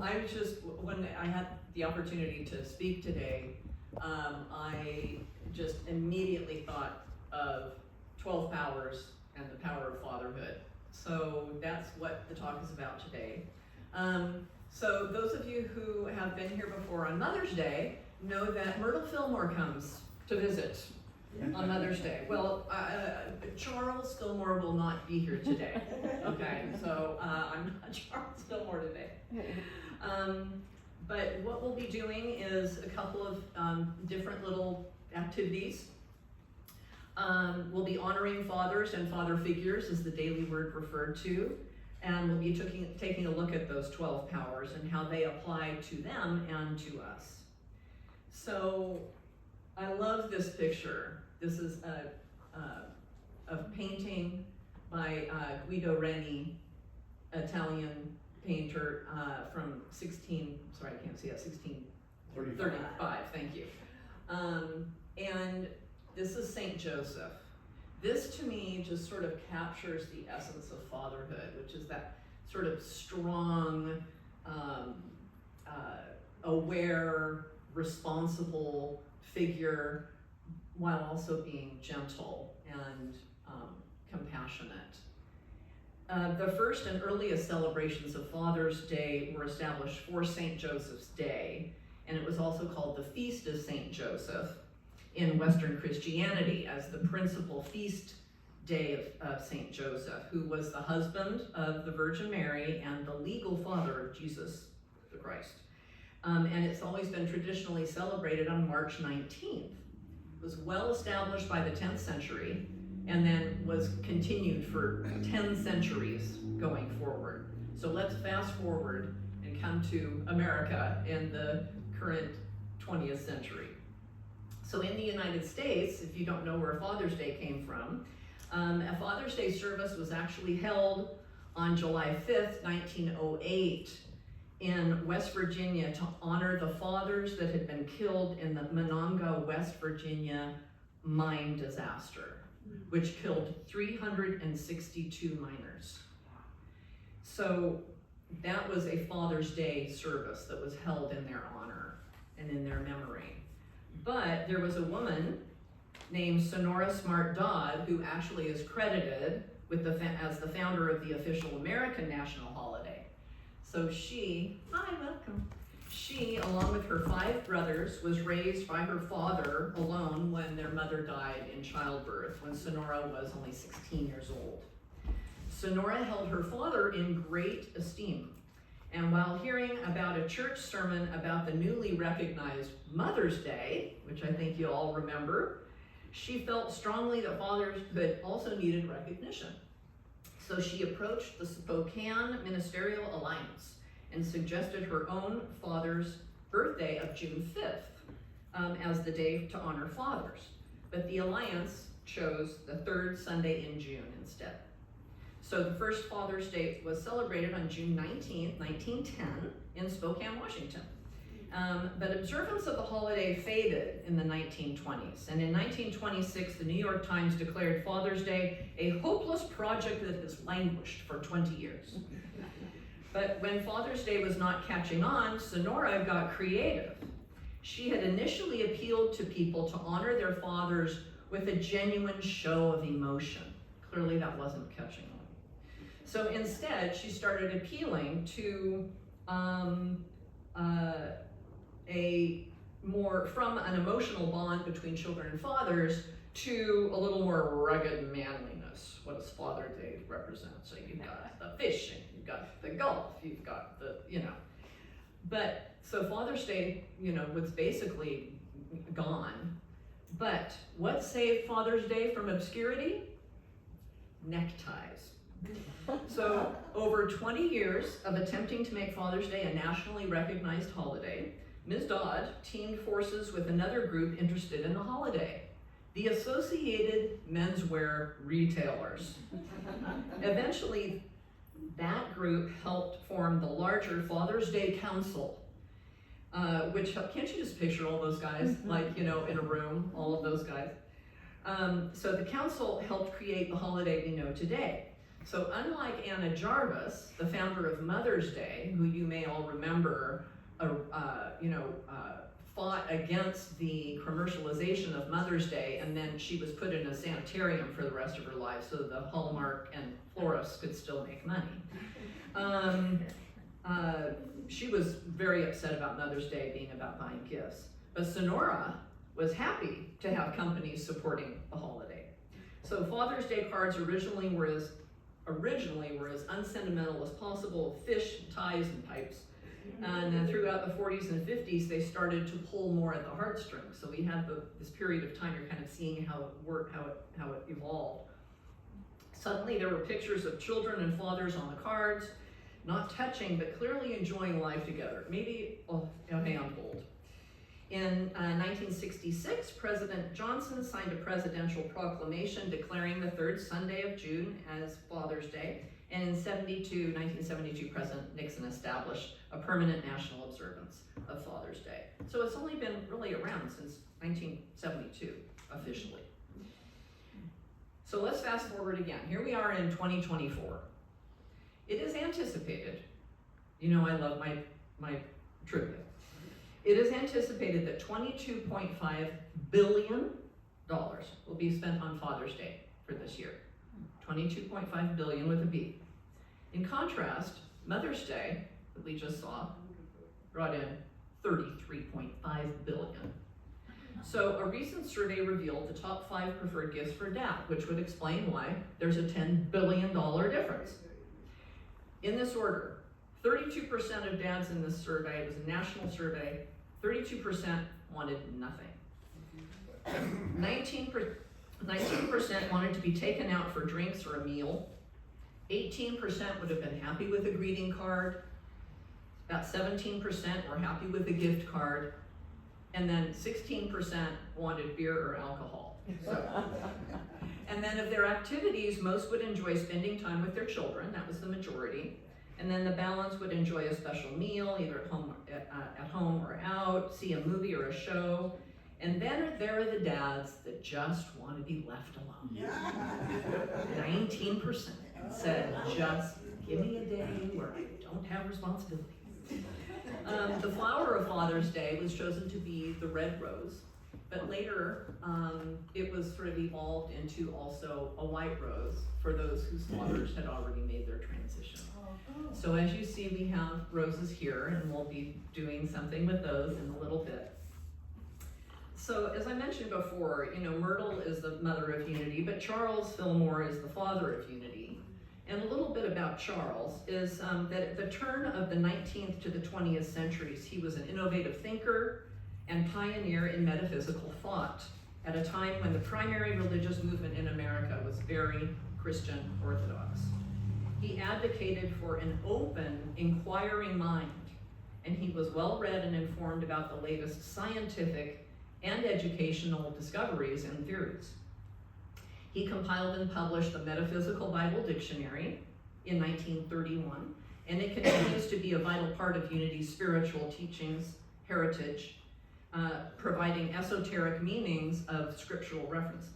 I was just, when I had the opportunity to speak today, I just immediately thought of 12 powers and the power of fatherhood. So that's what the talk is about today. So those of you who have been here before on Mother's Day know that Myrtle Fillmore comes to visit on Mother's Day. Well, Charles Fillmore will not be here today. Okay, so I'm not Charles Fillmore today. But what we'll be doing is a couple of different little activities. We'll be honoring fathers and father figures, as the daily word referred to, and we'll be taking a look at those 12 powers and how they apply to them and to us. So I love this picture. This is a painting by Guido Reni, Italian painter from 1635, thank you. And this is Saint Joseph. This to me just sort of captures the essence of fatherhood, which is that sort of strong, aware, responsible figure, while also being gentle and compassionate. The first and earliest celebrations of Father's Day were established for St. Joseph's Day, and it was also called the Feast of St. Joseph in Western Christianity as the principal feast day of St. Joseph, who was the husband of the Virgin Mary and the legal father of Jesus the Christ. And it's always been traditionally celebrated on March 19th. It was well established by the 10th century and then was continued for 10 centuries going forward. So let's fast forward and come to America in the current 20th century. So in the United States, if you don't know where Father's Day came from, a Father's Day service was actually held on July 5th, 1908 in West Virginia to honor the fathers that had been killed in the Monongah, West Virginia mine disaster, which killed 362 miners. So that was a Father's Day service that was held in their honor and in their memory. But there was a woman named Sonora Smart Dodd who actually is credited with as the founder of the official American national holiday. So she, along with her 5 brothers, was raised by her father alone when their mother died in childbirth, when Sonora was only 16 years old. Sonora held her father in great esteem. And while hearing about a church sermon about the newly recognized Mother's Day, which I think you all remember, she felt strongly that fatherhood also needed recognition. So she approached the Spokane Ministerial Alliance and suggested her own father's birthday of June 5th as the day to honor fathers. But the Alliance chose the 3rd Sunday in June instead. So the first Father's Day was celebrated on June 19th, 1910 in Spokane, Washington. But observance of the holiday faded in the 1920s. And in 1926, the New York Times declared Father's Day a hopeless project that has languished for 20 years. But when Father's Day was not catching on, Sonora got creative. She had initially appealed to people to honor their fathers with a genuine show of emotion. Clearly that wasn't catching on. So instead, she started appealing to from an emotional bond between children and fathers to a little more rugged manliness. What does Father's Day represent? So you've got the fishing, you've got the golf, you've got the, But, so Father's Day, was basically gone. But what saved Father's Day from obscurity? Neckties. So over 20 years of attempting to make Father's Day a nationally recognized holiday, Ms. Dodd teamed forces with another group interested in the holiday, the Associated Menswear Retailers. Eventually, that group helped form the larger Father's Day Council, which, can't you just picture all those guys, in a room, all of those guys? So the council helped create the holiday we know today. So unlike Anna Jarvis, the founder of Mother's Day, who you may all remember, fought against the commercialization of Mother's Day, and then she was put in a sanitarium for the rest of her life so the Hallmark and florists could still make money. She was very upset about Mother's Day being about buying gifts. But Sonora was happy to have companies supporting the holiday. So Father's Day cards originally were as unsentimental as possible, fish, ties, and pipes. And then throughout the 40s and 50s, they started to pull more at the heartstrings. So we had this period of time, you're kind of seeing how it worked, how it evolved. Suddenly there were pictures of children and fathers on the cards, not touching, but clearly enjoying life together, maybe a handhold. In 1966, President Johnson signed a presidential proclamation declaring the third Sunday of June as Father's Day. And in 1972, President Nixon established a permanent national observance of Father's Day. So it's only been really around since 1972, officially. So let's fast forward again. Here we are in 2024. It is anticipated, you know I love my trivia. It is anticipated that $22.5 billion will be spent on Father's Day for this year. 22.5 billion with a B. In contrast, Mother's Day, that we just saw, brought in 33.5 billion. So a recent survey revealed the top 5 preferred gifts for dad, which would explain why there's a $10 billion difference. In this order, 32% of dads in this survey, it was a national survey, 32% wanted nothing. 19% wanted to be taken out for drinks or a meal. 18% would have been happy with a greeting card. About 17% were happy with a gift card. And then 16% wanted beer or alcohol. So, and then of their activities, most would enjoy spending time with their children. That was the majority. And then the balance would enjoy a special meal, either at home or out, see a movie or a show. And then there are the dads that just want to be left alone. 19% said, just give me a day where I don't have responsibilities. The flower of Father's Day was chosen to be the red rose, but later it was sort of evolved into also a white rose for those whose fathers had already made their transition. So as you see, we have roses here, and we'll be doing something with those in a little bit. So as I mentioned before, you know, Myrtle is the mother of unity, but Charles Fillmore is the father of unity. And a little bit about Charles is that at the turn of the 19th to the 20th centuries, he was an innovative thinker and pioneer in metaphysical thought at a time when the primary religious movement in America was very Christian Orthodox. He advocated for an open, inquiring mind, and he was well-read and informed about the latest scientific and educational discoveries and theories. He compiled and published the Metaphysical Bible Dictionary in 1931, and it continues to be a vital part of Unity's spiritual teachings, heritage, providing esoteric meanings of scriptural references.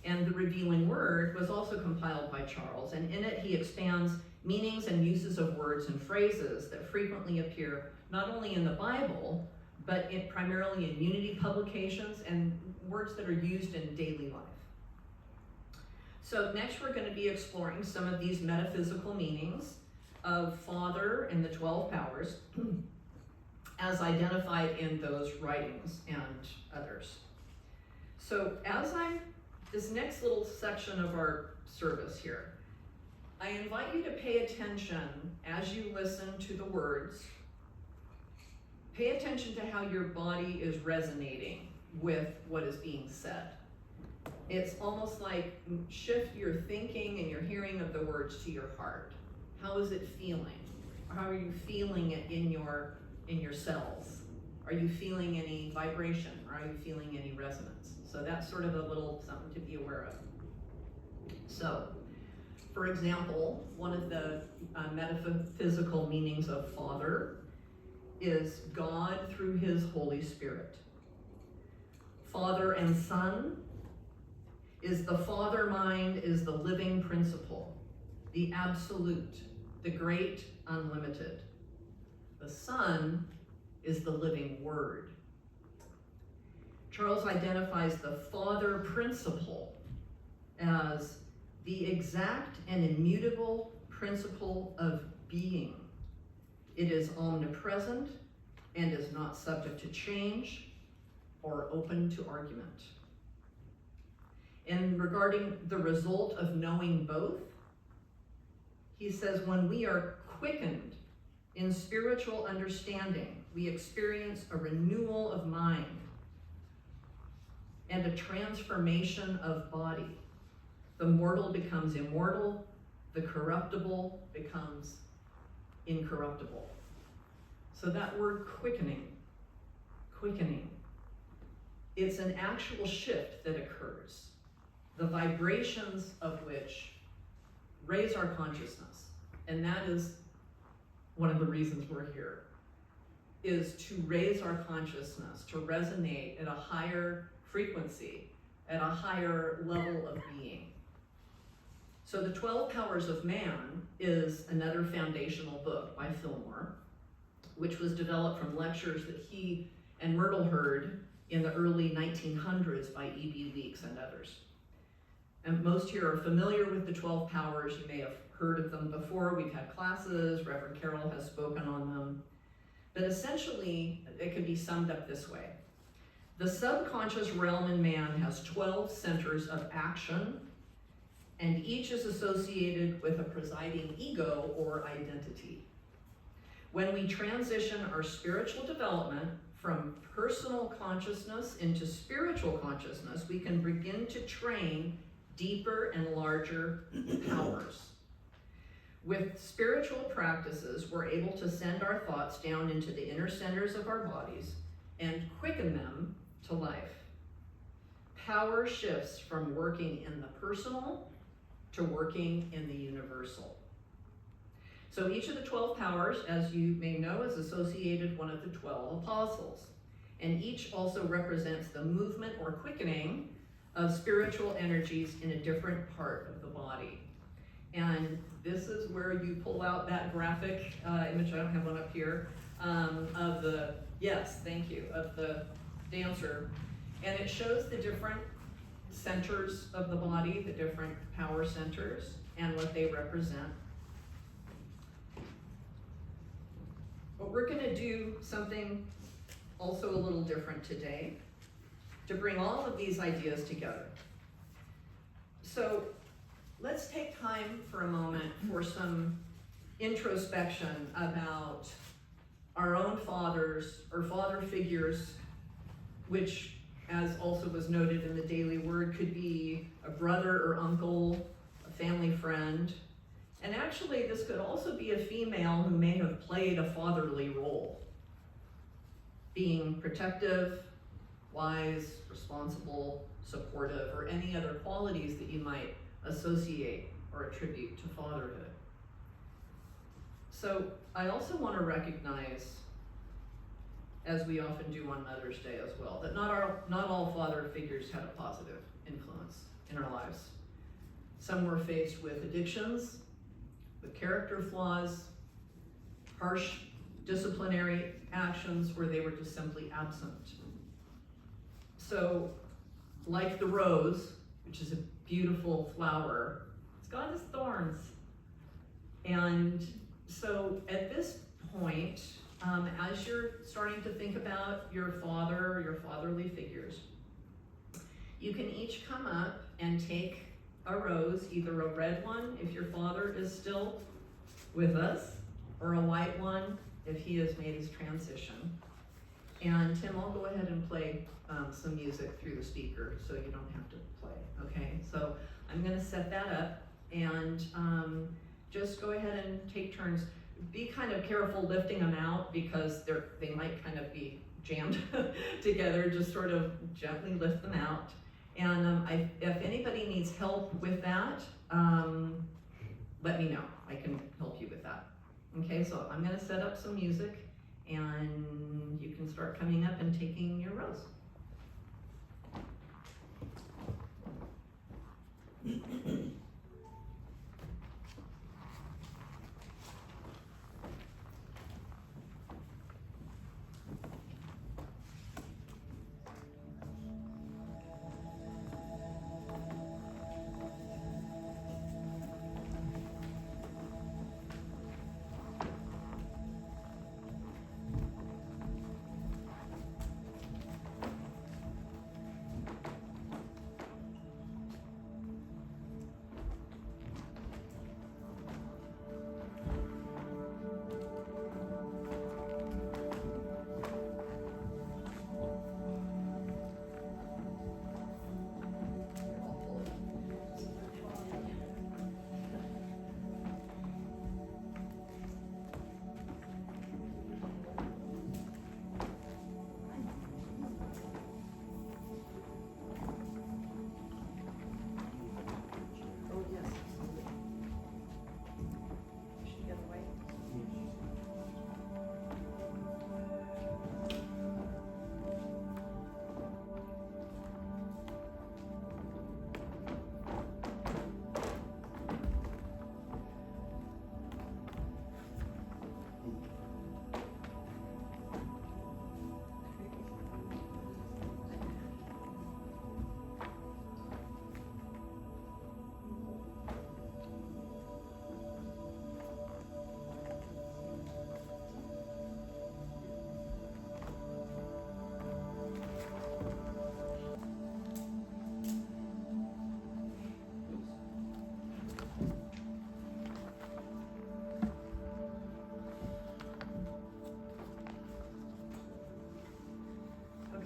And the Revealing Word was also compiled by Charles, and in it he expands meanings and uses of words and phrases that frequently appear not only in the Bible, but primarily in Unity publications and words that are used in daily life. So next we're going to be exploring some of these metaphysical meanings of Father and the 12 powers as identified in those writings and others. So this next little section of our service here, I invite you to pay attention as you listen to the words. Pay attention to how your body is resonating with what is being said. It's almost like shift your thinking and your hearing of the words to your heart. How is it feeling? How are you feeling it in your cells? Are you feeling any vibration? Or are you feeling any resonance? So that's sort of a little something to be aware of. So, for example, one of the metaphysical meanings of Father is God through his Holy Spirit. Father and Son is the father mind is the living principle. the absolute, the great unlimited. The Son is the living Word. Charles identifies the Father principle as the exact and immutable principle of being. It is omnipresent and is not subject to change or open to argument. And regarding the result of knowing both, he says, when we are quickened in spiritual understanding, we experience a renewal of mind and a transformation of body. The mortal becomes immortal, the corruptible becomes incorruptible. So that word quickening, it's an actual shift that occurs, the vibrations of which raise our consciousness. And that is one of the reasons we're here, is to raise our consciousness, to resonate at a higher frequency, at a higher level of being. So the 12 Powers of Man is another foundational book by Fillmore, which was developed from lectures that he and Myrtle heard in the early 1900s by E.B. Weeks and others. And most here are familiar with the 12 Powers. You may have heard of them before. We've had classes. Reverend Carroll has spoken on them. But essentially, it can be summed up this way. The subconscious realm in man has 12 centers of action, and each is associated with a presiding ego or identity. When we transition our spiritual development from personal consciousness into spiritual consciousness, we can begin to train deeper and larger powers. With spiritual practices, we're able to send our thoughts down into the inner centers of our bodies and quicken them to life. Power shifts from working in the personal to working in the universal. So each of the 12 powers, as you may know, is associated with one of the 12 apostles. And each also represents the movement or quickening of spiritual energies in a different part of the body. And this is where you pull out that graphic image, I don't have one up here, of the, yes, thank you, of the dancer. And it shows the different centers of the body, the different power centers, and what they represent. But we're going to do something also a little different today to bring all of these ideas together. So let's take time for a moment for some introspection about our own fathers or father figures, which, as also was noted in the Daily Word, could be a brother or uncle, a family friend. And actually, this could also be a female who may have played a fatherly role, being protective, wise, responsible, supportive, or any other qualities that you might associate or attribute to fatherhood. So I also want to recognize, as we often do on Mother's Day as well, that not all father figures had a positive influence in our lives. Some were faced with addictions, with character flaws, harsh disciplinary actions, or they were just simply absent. So, like the rose, which is a beautiful flower, it's got its thorns. And so at this point, as you're starting to think about your father or your fatherly figures, you can each come up and take a rose, either a red one if your father is still with us, or a white one if he has made his transition. And Tim, I'll go ahead and play some music through the speaker so you don't have to play, okay? So I'm gonna set that up, and just go ahead and take turns. Be kind of careful lifting them out because they might kind of be jammed together. Just sort of gently lift them out. And if anybody needs help with that, let me know. I can help you with that. Okay, so I'm gonna set up some music and you can start coming up and taking your rose.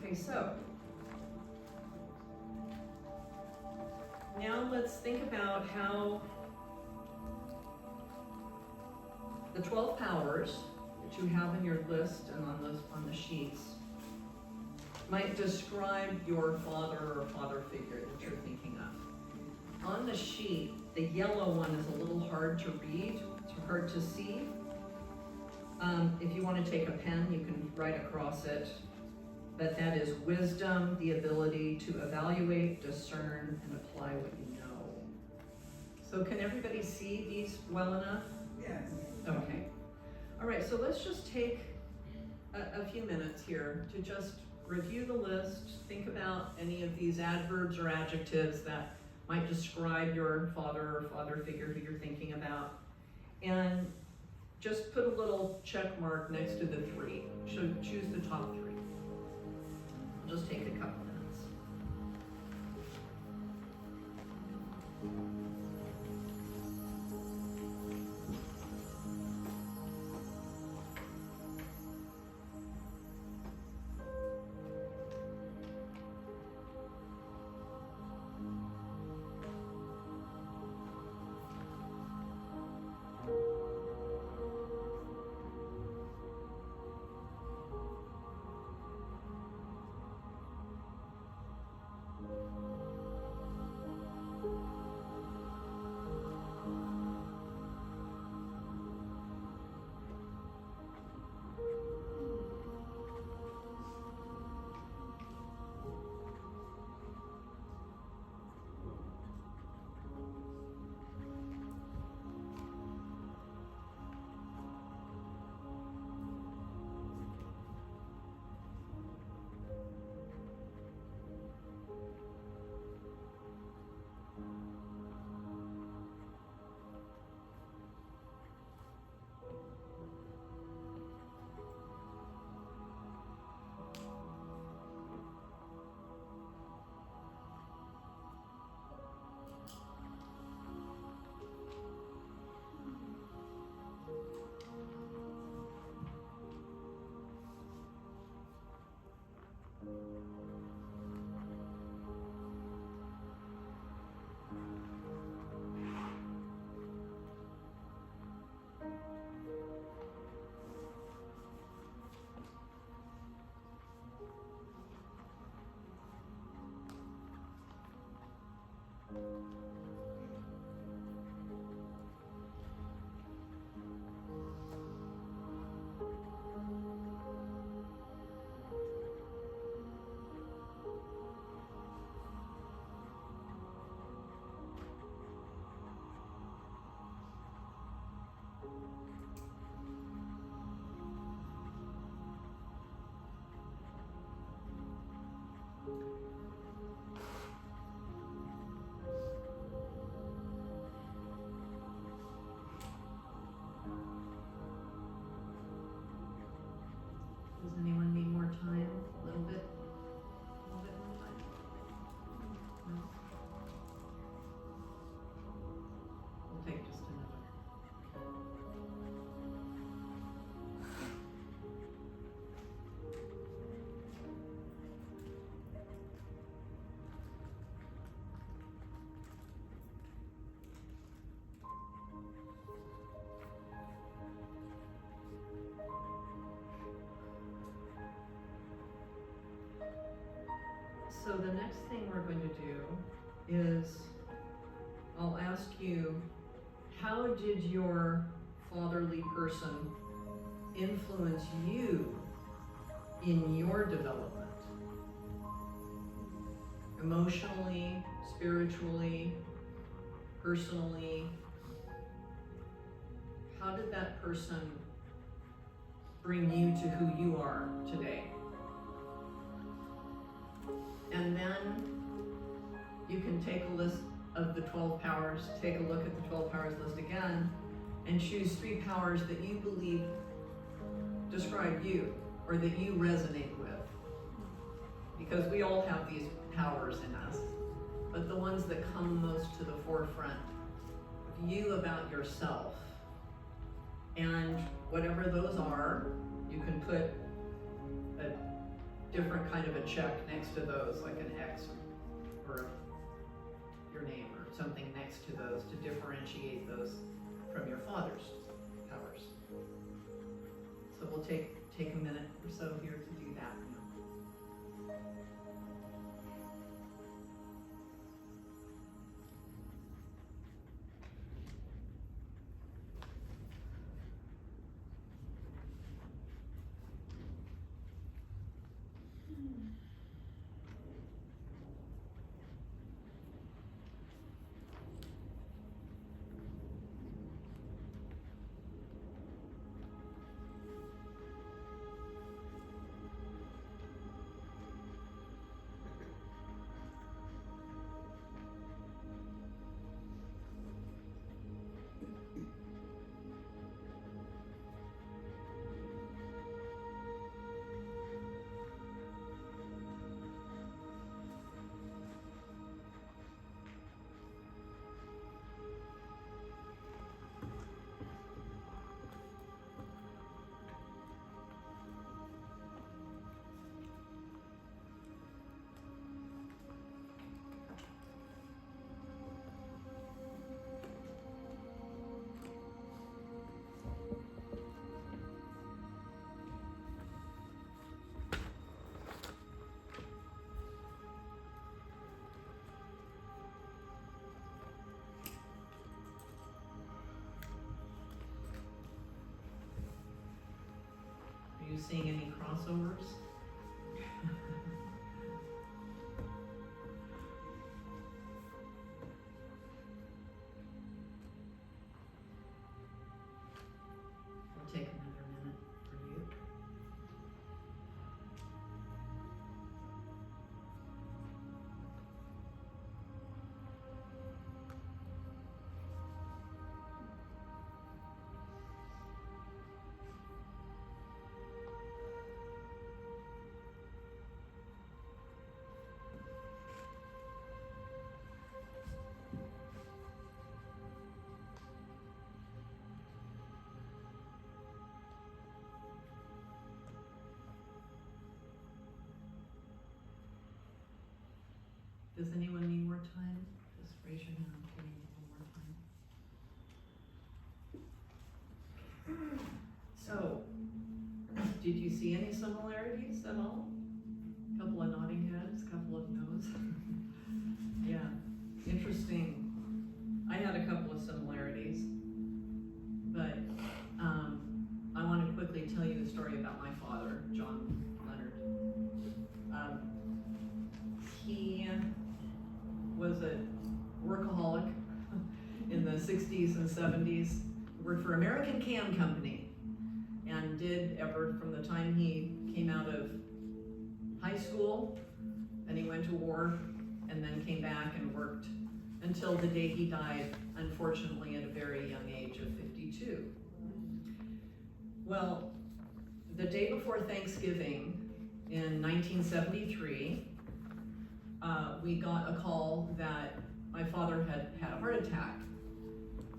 Okay, so now let's think about how the 12 powers that you have in your list and on the sheets might describe your father or father figure that you're thinking of. On the sheet, the yellow one is a little hard to read, it's hard to see. If you want to take a pen, you can write across it, but that is wisdom, the ability to evaluate, discern, and apply what you know. So can everybody see these well enough? Yes. Okay. All right, so let's just take a few minutes here to just review the list, think about any of these adverbs or adjectives that might describe your father or father figure who you're thinking about, and just put a little check mark next to the three. So choose the top three. We'll just take a couple minutes. Does anyone need more time? A little bit? A little bit more time? No? We'll take just another. So the next thing we're going to do is I'll ask you, how did your fatherly person influence you in your development? Emotionally, spiritually, personally? How did that person bring you to who you are today? And then you can take a list of the 12 powers, take a look at the 12 powers list again, and choose 3 powers that you believe describe you, or that you resonate with. Because we all have these powers in us, but the ones that come most to the forefront, view about yourself. And whatever those are, you can put a different kind of a check next to those, like an X or your name or something next to those to differentiate those from your father's powers. So we'll take a minute or so here to do that now. Are you seeing any crossovers? We'll take another minute for you. Does anyone need more time? Just raise your hand. Give me a little more time. So, did you see any similarities at all? Couple of nodding heads, couple of no's. Yeah, interesting. I had a couple of similarities, but I want to quickly tell you the story about my father, John Leonard. He was a workaholic in the 60s and 70s, worked for American Can Company, and did ever from the time he came out of high school, then he went to war, and then came back and worked until the day he died, unfortunately at a very young age of 52. Well, the day before Thanksgiving in 1973, we got a call that my father had had a heart attack,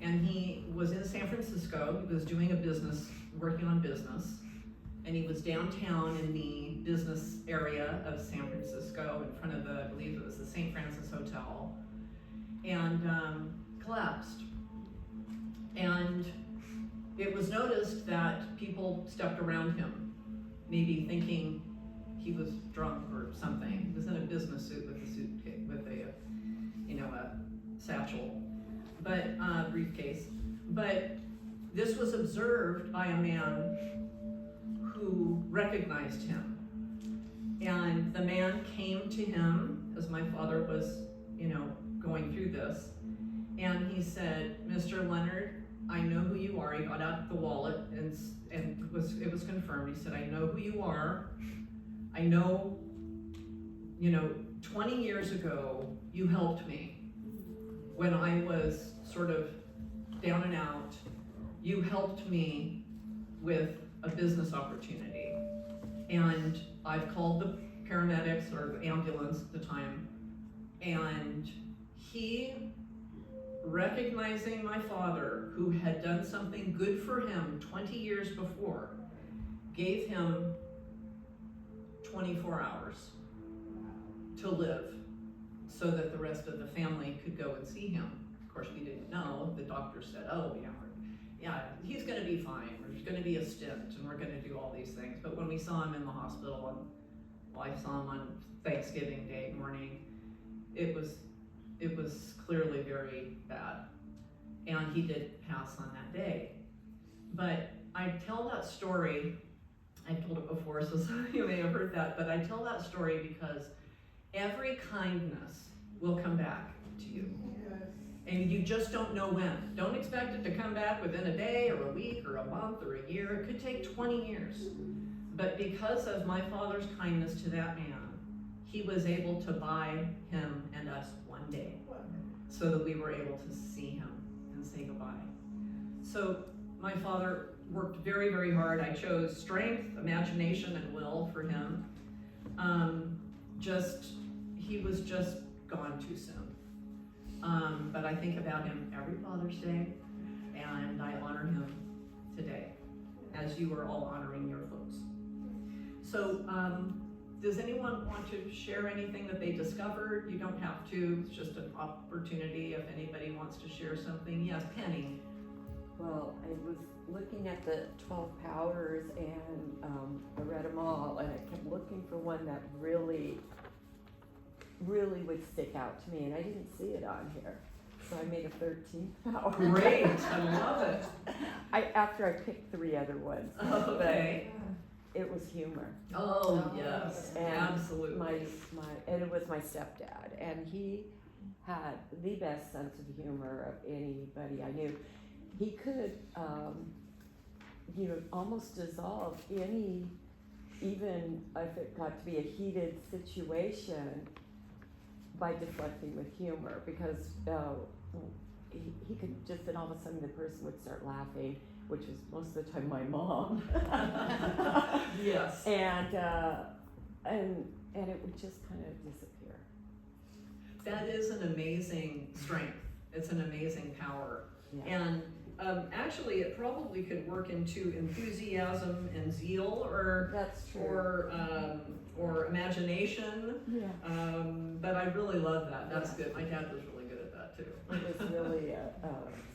and he was in San Francisco. He was doing a business, working on business, and he was downtown in the business area of San Francisco in front of the, I believe it was the St. Francis Hotel, and collapsed. And it was noticed that people stepped around him, maybe thinking he was drunk or something. He was in a business suit with a suitcase, with a, a satchel, but briefcase. But this was observed by a man who recognized him. And the man came to him as my father was, going through this. And he said, "Mr. Leonard, I know who you are." He got out the wallet and it was confirmed. He said, "I know who you are. I know, 20 years ago, you helped me when I was sort of down and out. You helped me with a business opportunity. And I've called the paramedics or the ambulance at the time, and he, recognizing my father, who had done something good for him 20 years before, gave him 24 hours to live so that the rest of the family could go and see him. Of course, we didn't know. The doctor said, oh, yeah, he's going to be fine. There's going to be a stent, and we're going to do all these things. But when we saw him in the hospital, and I saw him on Thanksgiving Day morning, it was clearly very bad. And he did pass on that day. But I tell that story, I've told it before, so some of you may have heard that, but I tell that story because every kindness will come back to you. Yes. And you just don't know when. Don't expect it to come back within a day or a week or a month or a year. It could take 20 years. But because of my Father's kindness to that man, he was able to buy him and us one day so that we were able to see him and say goodbye. So my Father worked very, very hard. I chose strength, imagination, and will for him. He was just gone too soon. But I think about him every Father's Day, and I honor him today, as you are all honoring your folks. So, does anyone want to share anything that they discovered? You don't have to, it's just an opportunity if anybody wants to share something. Yes, Penny. Well, I was looking at the 12 powers and I read them all, and I kept looking for one that really would stick out to me, and I didn't see it on here. So I made a 13th power. Great, I love it. After I picked 3 other ones. Okay. But it was humor. Oh, yes, and absolutely. And it was my stepdad, and he had the best sense of humor of anybody I knew. He could, almost dissolve any, even if it got to be a heated situation, by deflecting with humor, because he could just, then all of a sudden the person would start laughing, which was most of the time my mom. Yes. And it would just kind of disappear. That is an amazing strength. It's an amazing power. Yeah. And actually, it probably could work into enthusiasm and zeal, That's true. or imagination. Yeah. But I really love that. That's good. My dad was really good at that too. It was really a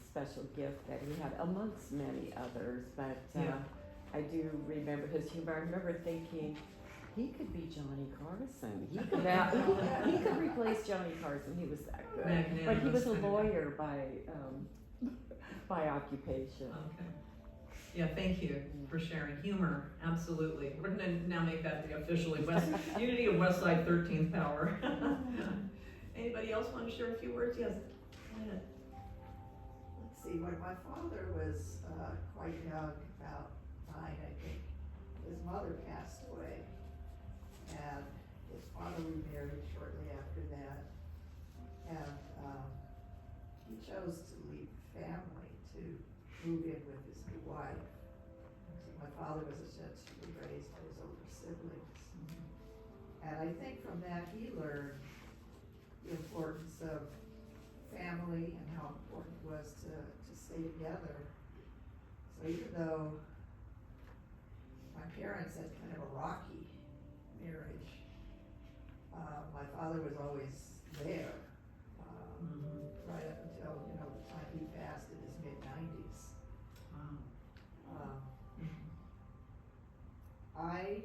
special gift that he had, amongst many others. But I do remember his humor. I remember thinking, he could be Johnny Carson. He could replace Johnny Carson. He was that good. Magnanimous, but he was a lawyer by occupation. Okay. Yeah, thank you for sharing. Humor, absolutely. We're going to now make that the officially Unity of Westside 13th Power. Anybody else want to share a few words? Yes. Go ahead. Let's see, when my father was quite young, about 9, I think, his mother passed away, and his father remarried shortly after that, and he chose to leave family to move in with his new wife. So my father was essentially raised by his older siblings, and I think from that he learned the importance of family and how important it was to stay together. So even though my parents had kind of a rocky marriage, my father was always there, right up until, the time he passed in his mid-90s. I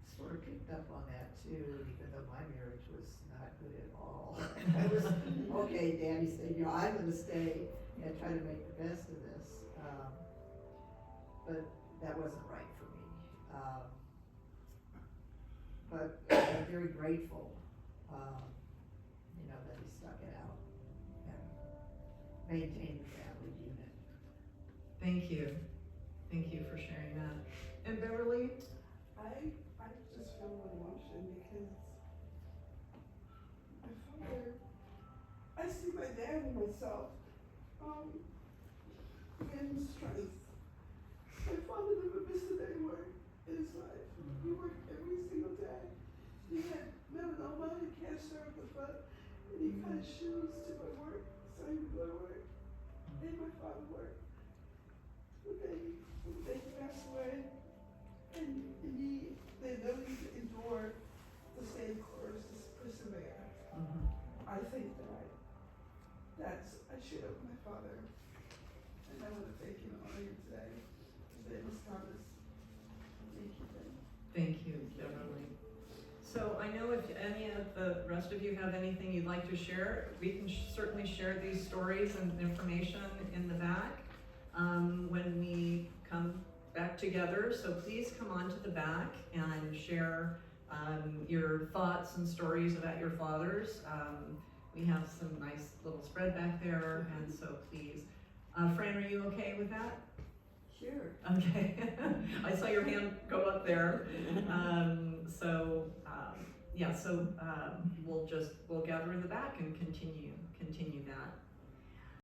sort of picked up on that too, even though my marriage was not good at all. I was, okay, Daddy said, I'm gonna stay and try to make the best of this. But that wasn't right for me. But I'm very grateful, that he stuck it out and maintained the family unit. Thank you. Thank you for sharing that. And Beverly? I just feel an emotion because my father, I see my dad and myself getting strength. My father never missed a day work in his life. He worked every single day. He had melanoma and cancer of the foot, and he cut his shoes to go to work so he would go to work. And my father worked. The day he passed away, and he They know you to endure the same course, to persevere. Mhm. I think I share with my father. And I want to thank you and honor you today. His name is Thomas. Thank you, Ben. Thank you, Beverly. So I know if any of the rest of you have anything you'd like to share, we can certainly share these stories and information in the back when we come back together. So please come on to the back and share your thoughts and stories about your fathers. We have some nice little spread back there, and so please. Fran, are you okay with that? Sure. Okay, I saw your hand go up there. We'll gather in the back and continue that.